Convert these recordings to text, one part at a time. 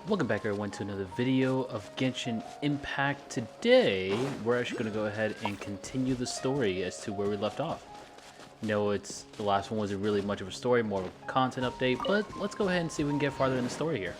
Welcome back everyone to another video of Genshin Impact. Today, we're actually going to go ahead and continue the story as to where we left off. It's the last one wasn't really much of a story, more of a content update, but let's go ahead and see if we can get farther in the story here.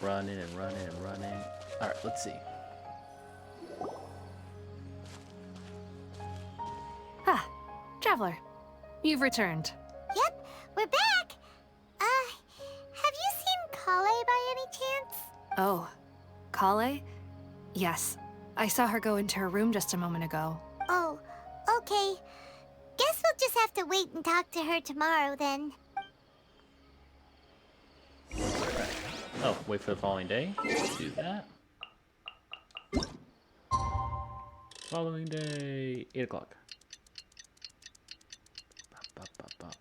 Running and running and running. Alright, let's see. Ah, Traveler, you've returned. Yep, we're back! Have you seen Kale by any chance? Oh, Kale? Yes, I saw her go into her room just a moment ago. Oh, okay. Guess we'll just have to wait and talk to her tomorrow then. Oh, wait for the following day? Let's do that. Following day, 8 o'clock.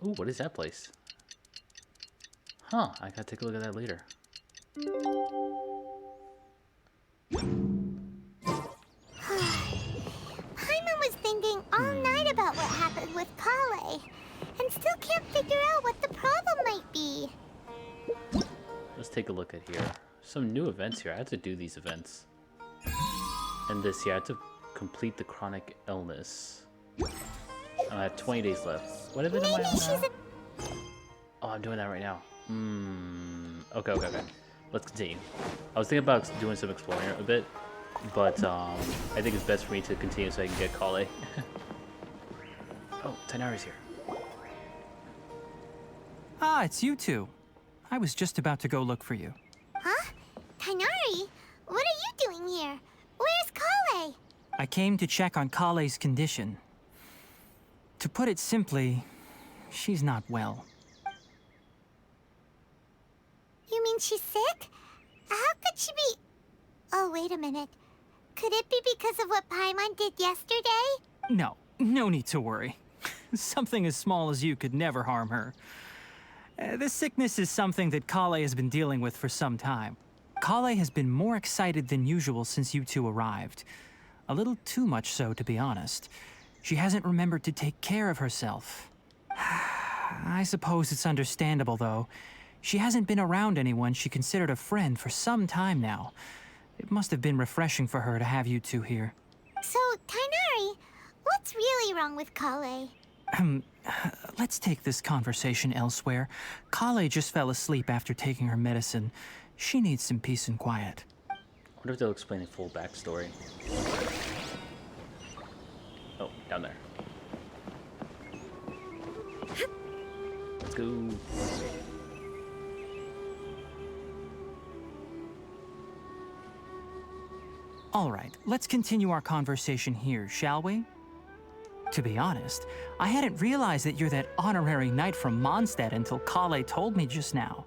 Ooh, what is that place? Huh, I gotta take a look at that later. Paimon was thinking all night about what happened with Kale, and still can't figure out what the problem might be. Let's take a look at here. Some new events here. I have to do these events. And this here, I have to complete the chronic illness. I have 20 days left. What event am I on now? Oh, I'm doing that right now. Okay. Let's continue. I was thinking about doing some exploring a bit, but I think it's best for me to continue so I can get Kale. Oh, Tainari's here. Ah, it's you two. I was just about to go look for you. Huh? Tainari? What are you doing here? Where's Kale? I came to check on Kale's condition. To put it simply, she's not well. You mean she's sick? How could she be... Oh, wait a minute. Could it be because of what Paimon did yesterday? No need to worry. Something as small as you could never harm her. This sickness is something that Kale has been dealing with for some time. Kale has been more excited than usual since you two arrived. A little too much so, to be honest. She hasn't remembered to take care of herself. I suppose it's understandable, though. She hasn't been around anyone she considered a friend for some time now. It must have been refreshing for her to have you two here. So, Tainari, what's really wrong with Kale? Let's take this conversation elsewhere. Kale just fell asleep after taking her medicine. She needs some peace and quiet. I wonder if they'll explain the full backstory. Oh, down there. Let's go. All right, let's continue our conversation here, shall we? To be honest, I hadn't realized that you're that honorary knight from Mondstadt until Kale told me just now.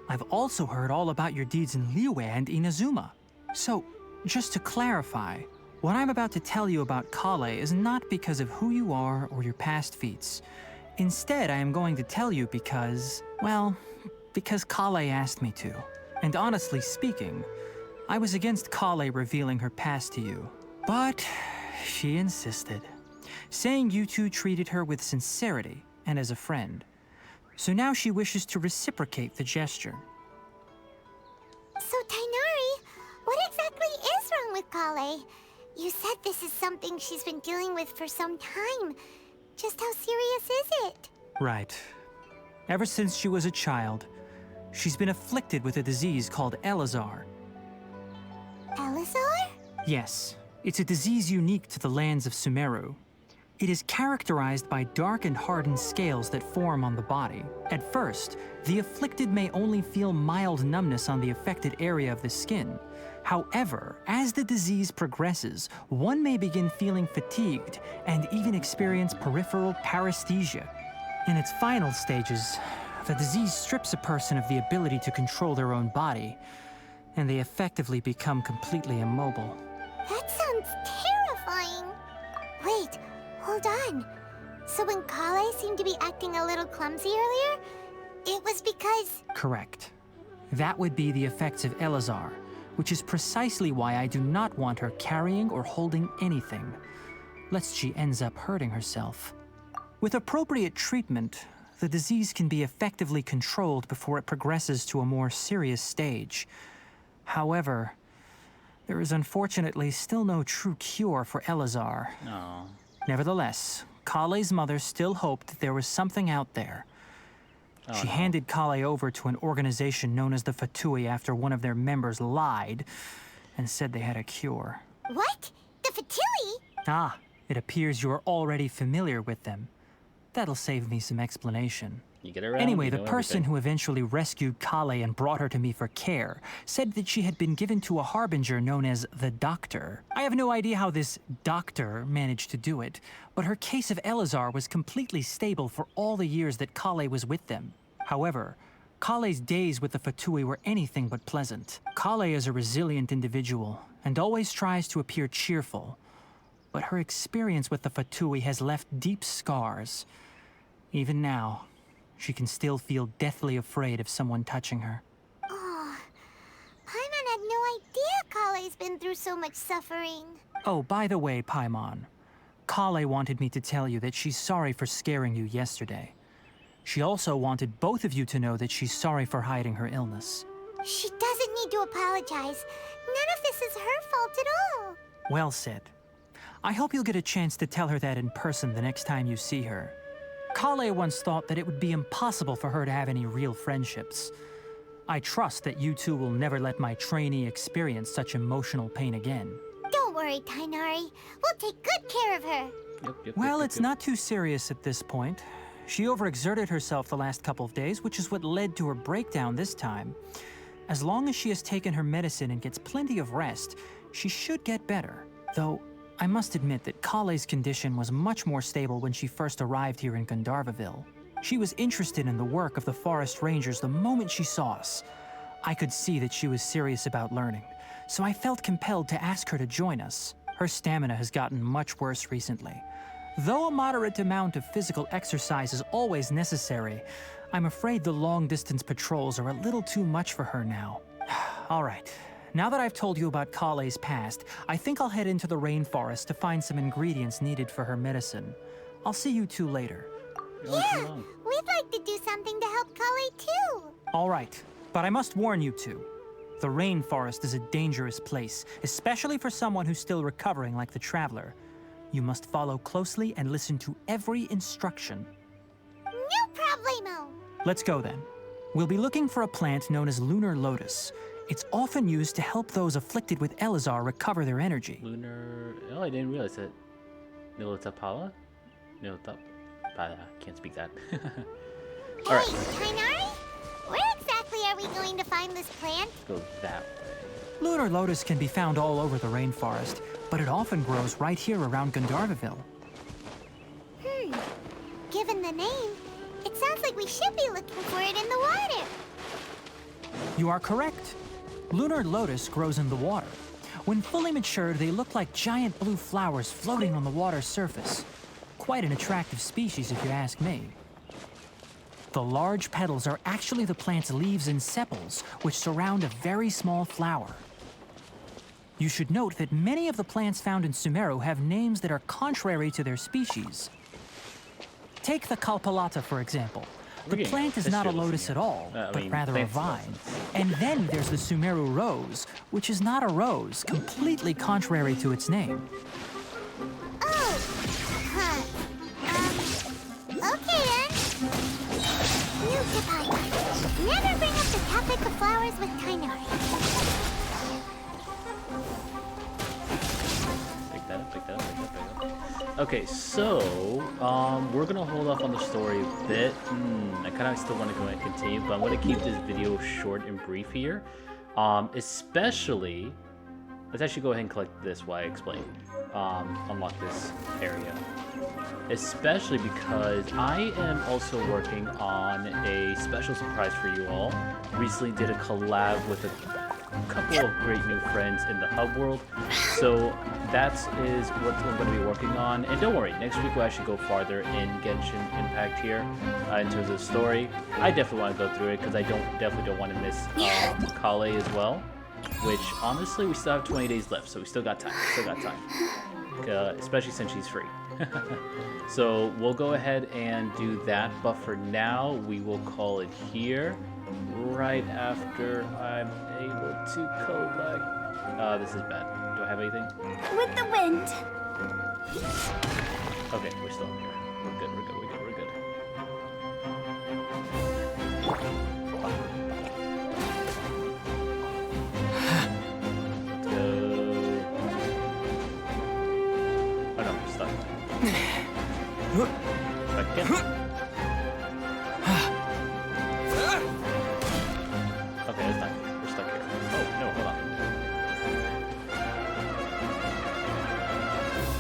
I've also heard all about your deeds in Liyue and Inazuma. So, just to clarify, what I'm about to tell you about Kale is not because of who you are or your past feats. Instead, I am going to tell you because, well, because Kale asked me to. And honestly speaking, I was against Kale revealing her past to you. But she insisted, saying you two treated her with sincerity and as a friend. So now she wishes to reciprocate the gesture. So, Tainari, what exactly is wrong with Kale? You said this is something she's been dealing with for some time. Just how serious is it? Right. Ever since she was a child, she's been afflicted with a disease called Elazar. Elazar? Yes, it's a disease unique to the lands of Sumeru. It is characterized by dark and hardened scales that form on the body. At first, the afflicted may only feel mild numbness on the affected area of the skin. However, as the disease progresses, one may begin feeling fatigued and even experience peripheral paresthesia. In its final stages, the disease strips a person of the ability to control their own body, and they effectively become completely immobile. That sounds terrifying. Wait, hold on. So when Kale seemed to be acting a little clumsy earlier, it was because... Correct. That would be the effects of Elazar, which is precisely why I do not want her carrying or holding anything, lest she ends up hurting herself. With appropriate treatment, the disease can be effectively controlled before it progresses to a more serious stage. However, there is unfortunately still no true cure for Elazar. Oh. Nevertheless, Kale's mother still hoped that there was something out there. She handed Kale over to an organization known as the Fatui after one of their members lied and said they had a cure. What? The Fatui? Ah, it appears you're already familiar with them. That'll save me some explanation. You get around. Anyway, you the know person everything. who eventually rescued Kale and brought her to me for care said that she had been given to a harbinger known as the Doctor. I have no idea how this doctor managed to do it, but her case of Elazar was completely stable for all the years that Kale was with them. However, Kale's days with the Fatui were anything but pleasant. Kale is a resilient individual and always tries to appear cheerful, but her experience with the Fatui has left deep scars. Even now, she can still feel deathly afraid of someone touching her. Oh, Paimon had no idea Kale's been through so much suffering. Oh, by the way, Paimon, Kale wanted me to tell you that she's sorry for scaring you yesterday. She also wanted both of you to know that she's sorry for hiding her illness. She doesn't need to apologize. None of this is her fault at all. Well said. I hope you'll get a chance to tell her that in person the next time you see her. Kale once thought that it would be impossible for her to have any real friendships. I trust that you two will never let my trainee experience such emotional pain again. Don't worry, Tainari. We'll take good care of her. Well, it's not too serious at this point. She overexerted herself the last couple of days, which is what led to her breakdown this time. As long as she has taken her medicine and gets plenty of rest, she should get better. Though, I must admit that Kale's condition was much more stable when she first arrived here in Gandharvaville. She was interested in the work of the forest rangers the moment she saw us. I could see that she was serious about learning, so I felt compelled to ask her to join us. Her stamina has gotten much worse recently. Though a moderate amount of physical exercise is always necessary, I'm afraid the long-distance patrols are a little too much for her now. All right. Now that I've told you about Kale's past, I think I'll head into the rainforest to find some ingredients needed for her medicine. I'll see you two later. Yeah, we'd like to do something to help Kale too. All right, but I must warn you two. The rainforest is a dangerous place, especially for someone who's still recovering like the Traveler. You must follow closely and listen to every instruction. No problemo. Let's go then. We'll be looking for a plant known as lunar lotus. It's often used to help those afflicted with Elazar recover their energy. Lunar... Oh, I didn't realize that. Nilotapala? Nilotapala. Can't speak that. Hey, Alright, Tainari, where exactly are we going to find this plant? go that way. Lunar lotus can be found all over the rainforest, but it often grows right here around Gandharvaville. Given the name, it sounds like we should be looking for it in the water. You are correct. Lunar lotus grows in the water. When fully matured, they look like giant blue flowers floating on the water's surface. Quite an attractive species, if you ask me. The large petals are actually the plant's leaves and sepals, which surround a very small flower. You should note that many of the plants found in Sumeru have names that are contrary to their species. Take the Kalpalata, for example. The We're getting plant is not a history lesson lotus here. at all, I but mean, rather a plants vine. lessons. And then there's the Sumeru rose, which is not a rose, completely contrary to its name. Oh, huh. Okay then. New tip I got. Never bring up the topic of flowers with Tainari. Pick that up, pick that up, pick that up, pick that up. Okay, so, we're gonna hold off on the story a bit. I kind of still want to go and continue, but I'm gonna keep this video short and brief here. Especially, let's actually go ahead and collect this while I explain. Unlock this area. Especially because I am also working on a special surprise for you all. Recently did a collab with a couple of great new friends in the hub world, so that is what I'm going to be working on. And don't worry, next week we'll actually go farther in Genshin Impact here in terms of the story. I definitely want to go through it because I definitely don't want to miss Kale as well, which honestly we still have 20 days left, so we still got time. Especially since she's free. So we'll go ahead and do that, but for now we will call it here right after I'm able to collect. This is bad. Do I have anything? With the wind. Okay, we're still up here. We're good, we're good, we're good, we're good. Let's go. Oh no, we're stuck. Back in. Okay, that's not good. We're stuck here. Oh, no, hold on.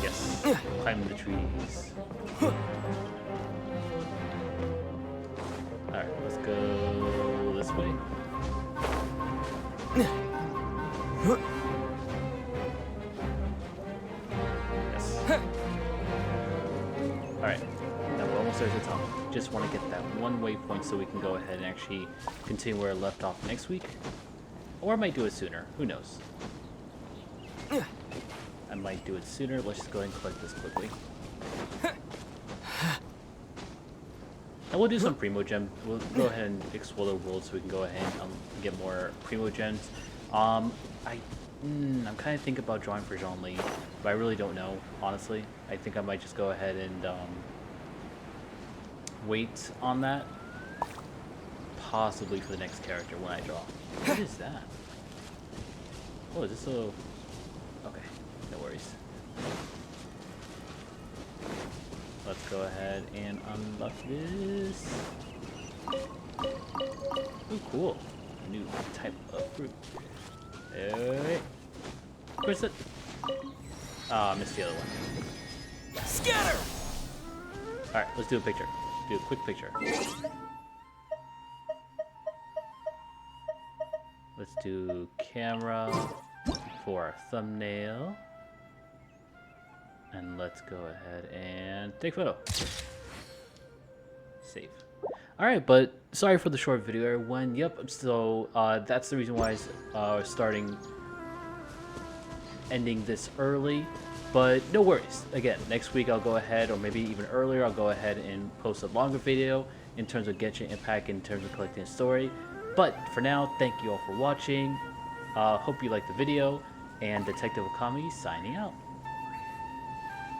Yes. Climb the trees. Alright, let's go this way. Yes. Alright, now we're almost there at the top. Just want to get that one waypoint so we can go ahead and actually continue where I left off next week. Or I might do it sooner. Who knows? I might do it sooner. Let's just go ahead and collect this quickly. And we'll do some Primo Gems. We'll go ahead and explore the world so we can go ahead and get more Primo Gems. I'm kind of thinking about drawing for Jean Lee, but I really don't know, honestly. I think I might just go ahead and wait on that. Possibly for the next character when I draw. What is that? Oh, is this a... Okay, no worries. Let's go ahead and unlock this. Ooh, cool. New type of fruit. Alright. Where's it? Ah, I missed the other one. Scatter! Alright, let's do a picture. Do a quick picture. Let's do camera for our thumbnail. And let's go ahead and take photo. Save. Alright, but sorry for the short video, everyone. Yep, so that's the reason why I'm ending this early. But no worries. Again, next week I'll go ahead, or maybe even earlier, I'll go ahead and post a longer video in terms of Genshin Impact, in terms of collecting a story. But for now, thank you all for watching. Hope you liked the video, and Detective Okami signing out.